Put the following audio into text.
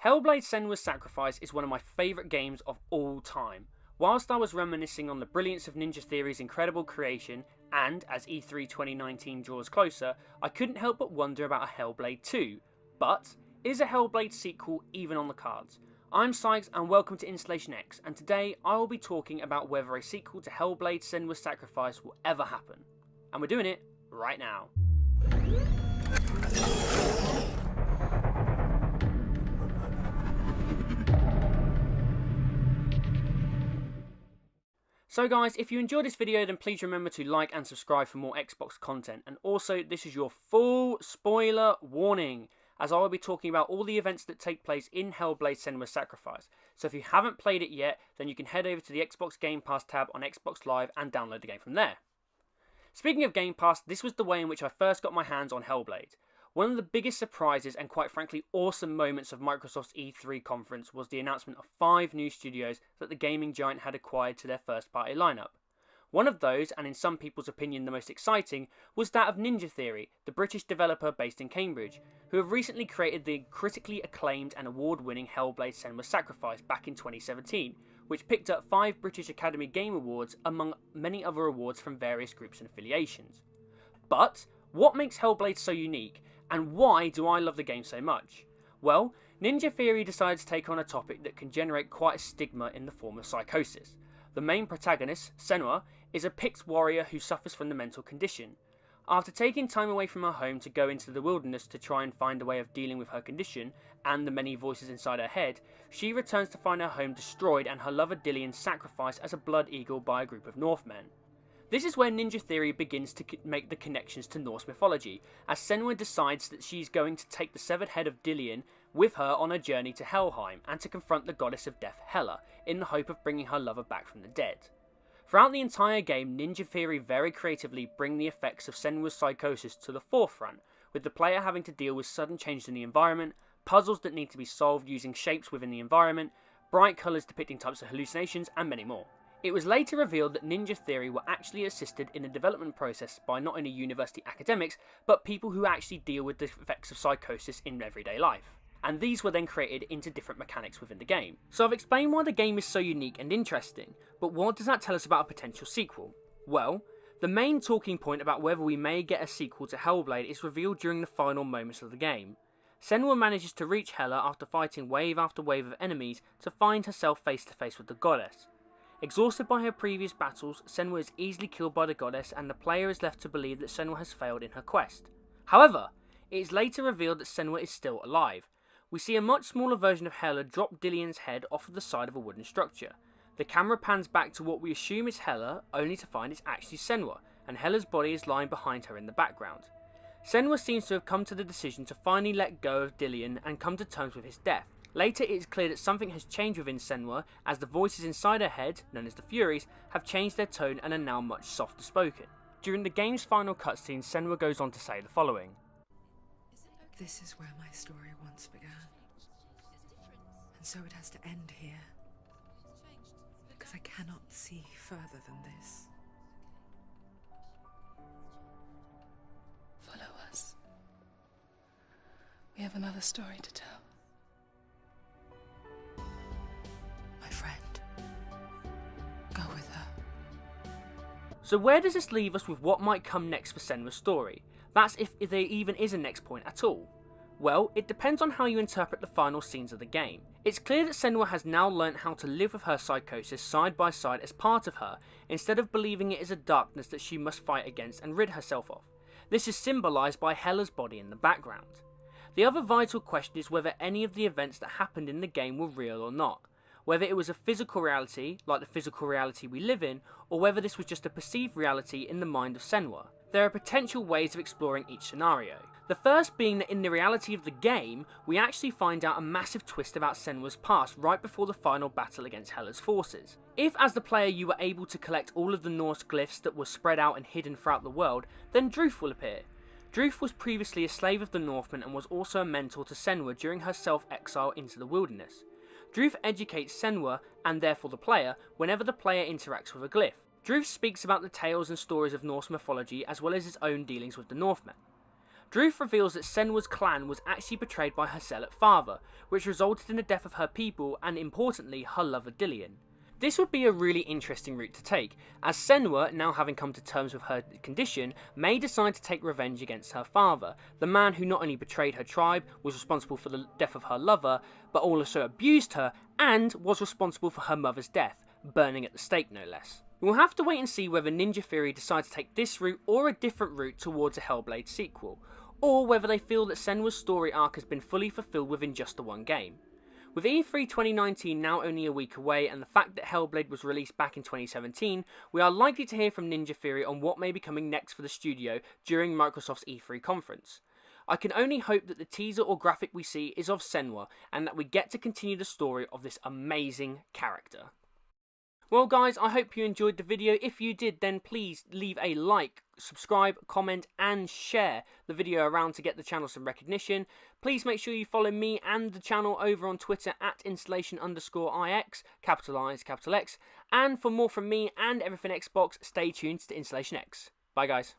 Hellblade Senua's Sacrifice is one of my favourite games of all time. Whilst I was reminiscing on the brilliance of Ninja Theory's incredible creation, and as E3 2019 draws closer, I couldn't help but wonder about a Hellblade 2. But, is a Hellblade sequel even on the cards? I'm Sykes and welcome to InstallationX, and today I will be talking about whether a sequel to Hellblade Senua's Sacrifice will ever happen. And we're doing it right now. So guys, if you enjoyed this video then please remember to like and subscribe for more Xbox content, and also this is your full spoiler warning, as I will be talking about all the events that take place in Hellblade Senua's Sacrifice. So if you haven't played it yet, then you can head over to the Xbox Game Pass tab on Xbox Live and download the game from there. Speaking of Game Pass, this was the way in which I first got my hands on Hellblade. One of the biggest surprises and quite frankly awesome moments of Microsoft's E3 conference was the announcement of 5 new studios that the gaming giant had acquired to their first party lineup. One of those, and in some people's opinion the most exciting, was that of Ninja Theory, the British developer based in Cambridge, who have recently created the critically acclaimed and award-winning Hellblade Senua's Sacrifice back in 2017, which picked up 5 British Academy Game Awards among many other awards from various groups and affiliations. But what makes Hellblade so unique, and why do I love the game so much? Well, Ninja Theory decided to take on a topic that can generate quite a stigma in the form of psychosis. The main protagonist, Senua, is a picked warrior who suffers from the mental condition. After taking time away from her home to go into the wilderness to try and find a way of dealing with her condition, and the many voices inside her head, she returns to find her home destroyed and her lover Dillian sacrificed as a blood eagle by a group of Northmen. This is where Ninja Theory begins to make the connections to Norse mythology, as Senua decides that she's going to take the severed head of Dillian with her on a journey to Helheim and to confront the goddess of death Hela, in the hope of bringing her lover back from the dead. Throughout the entire game, Ninja Theory very creatively bring the effects of Senua's psychosis to the forefront, with the player having to deal with sudden changes in the environment, puzzles that need to be solved using shapes within the environment, bright colours depicting types of hallucinations, and many more. It was later revealed that Ninja Theory were actually assisted in the development process by not only university academics, but people who actually deal with the effects of psychosis in everyday life. And these were then created into different mechanics within the game. So I've explained why the game is so unique and interesting, but what does that tell us about a potential sequel? Well, the main talking point about whether we may get a sequel to Hellblade is revealed during the final moments of the game. Senua manages to reach Hela after fighting wave after wave of enemies to find herself face to face with the goddess. Exhausted by her previous battles, Senua is easily killed by the goddess and the player is left to believe that Senua has failed in her quest. However, it is later revealed that Senua is still alive. We see a much smaller version of Hela drop Dillian's head off of the side of a wooden structure. The camera pans back to what we assume is Hela, only to find it's actually Senua, and Hela's body is lying behind her in the background. Senua seems to have come to the decision to finally let go of Dillian and come to terms with his death. Later it is clear that something has changed within Senua, as the voices inside her head, known as the Furies, have changed their tone and are now much softer spoken. During the game's final cutscene, Senua goes on to say the following. This is where my story once began. And so it has to end here. Because I cannot see further than this. Follow us. We have another story to tell. My friend. Go with her. So where does this leave us with what might come next for Senua's story? That's if there even is a next point at all. Well, it depends on how you interpret the final scenes of the game. It's clear that Senua has now learnt how to live with her psychosis side by side as part of her, instead of believing it is a darkness that she must fight against and rid herself of. This is symbolised by Hela's body in the background. The other vital question is whether any of the events that happened in the game were real or not. Whether it was a physical reality, like the physical reality we live in, or whether this was just a perceived reality in the mind of Senua. There are potential ways of exploring each scenario. The first being that in the reality of the game, we actually find out a massive twist about Senua's past right before the final battle against Hela's forces. If as the player you were able to collect all of the Norse glyphs that were spread out and hidden throughout the world, then Druth will appear. Druth was previously a slave of the Northmen and was also a mentor to Senua during her self-exile into the wilderness. Druth educates Senua, and therefore the player, whenever the player interacts with a glyph. Druth speaks about the tales and stories of Norse mythology as well as his own dealings with the Northmen. Druth reveals that Senua's clan was actually betrayed by her zealot father, which resulted in the death of her people and, importantly, her lover Dillion. This would be a really interesting route to take, as Senua, now having come to terms with her condition, may decide to take revenge against her father, the man who not only betrayed her tribe, was responsible for the death of her lover, but also abused her, and was responsible for her mother's death, burning at the stake no less. We'll have to wait and see whether Ninja Theory decide to take this route or a different route towards a Hellblade sequel, or whether they feel that Senua's story arc has been fully fulfilled within just the one game. With E3 2019 now only a week away and the fact that Hellblade was released back in 2017, we are likely to hear from Ninja Theory on what may be coming next for the studio during Microsoft's E3 conference. I can only hope that the teaser or graphic we see is of Senua and that we get to continue the story of this amazing character. Well guys, I hope you enjoyed the video. If you did, then please leave a like, subscribe, comment and share the video around to get the channel some recognition. Please make sure you follow me and the channel over on Twitter at installation_ix, capital I, capital X. And for more from me and everything Xbox, stay tuned to InstallationX. Bye guys.